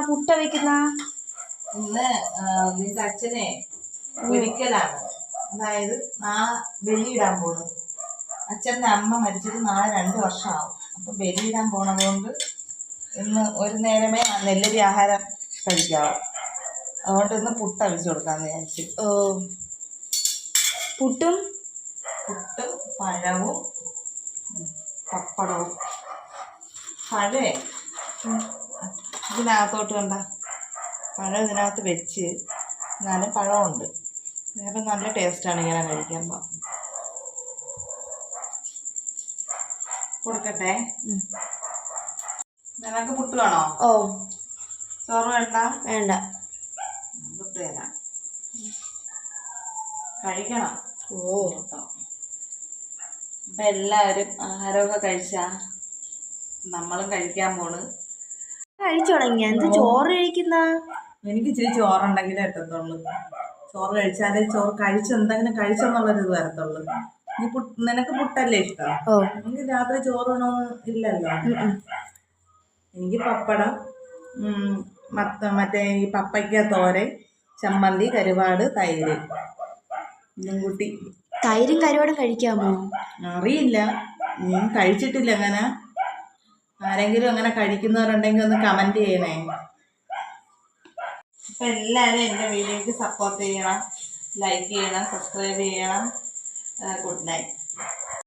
പുട്ട വെക്കുന്ന ഇന്ന് നിന്റെ അച്ഛനെ ഒരിക്കലാണ്, അതായത് നാളെ ബലിയിടാൻ പോണു. അച്ഛൻ്റെ അമ്മ മരിച്ചിട്ട് നാളെ 2 വർഷമാവും. അപ്പം ബലിയിടാൻ പോണതുകൊണ്ട് ഇന്ന് ഒരു നേരമേ നെല്ലരി ആഹാരം കഴിക്കാവും. അതുകൊണ്ട് ഇന്ന് പുട്ട് അവിച്ചു കൊടുക്കാമെന്ന് വിചാരിച്ചു. പുട്ടും പഴവും പപ്പടവും. പഴേ ഇതിനകത്തോട്ട് കണ്ട പഴം ഇതിനകത്ത് വെച്ച് നല്ല പഴമുണ്ട്. അപ്പം നല്ല ടേസ്റ്റാണ് ഇങ്ങനെ കഴിക്കുമ്പോൾ. കൊടുക്കട്ടെ. നിനക്ക് പുട്ട് വേണോ? ചോറ് വേണ്ട? വേണ്ട. പുട്ട് തരാം, കഴിക്കണം. അപ്പം എല്ലാവരും ആഹാരമൊക്കെ കഴിച്ചാ നമ്മളും കഴിക്കാൻ പോണ്. കഴിച്ചു തുടങ്ങിയ എന്ത് ചോറ് കഴിക്കുന്ന? എനിക്ക് ഇച്ചിരി ചോറുണ്ടെങ്കിലേ എത്തത്തുള്ളൂ. ചോറ് കഴിച്ചാലേ ചോറ് എന്തെങ്കിലും കഴിച്ചെന്നുള്ളൊരിത് വരത്തുള്ളൂ. നിനക്ക് പുട്ടല്ലേ ഇഷ്ടം? എനിക്ക് രാത്രി ചോറ് വേണമെന്ന് ഇല്ലല്ലോ. എനിക്ക് പപ്പടം, മറ്റേ ഈ പപ്പയ്ക്ക തോരൻ, ചമ്മന്തി, കരുവാട്, തൈര് ഇതും കൂട്ടി. തൈരും കരുവാടും കഴിക്കാമോ? അറിയില്ല, ഞാൻ കഴിച്ചിട്ടില്ല. അങ്ങനെ ആരെങ്കിലും അങ്ങനെ കഴിക്കുന്നവരുണ്ടെങ്കിൽ ഒന്ന് കമന്റ് ചെയ്യണേ. അപ്പം എല്ലാവരും എൻ്റെ വീഡിയോയ്ക്ക് സപ്പോർട്ട് ചെയ്യണം, ലൈക്ക് ചെയ്യണം, സബ്സ്ക്രൈബ് ചെയ്യണം. Good night.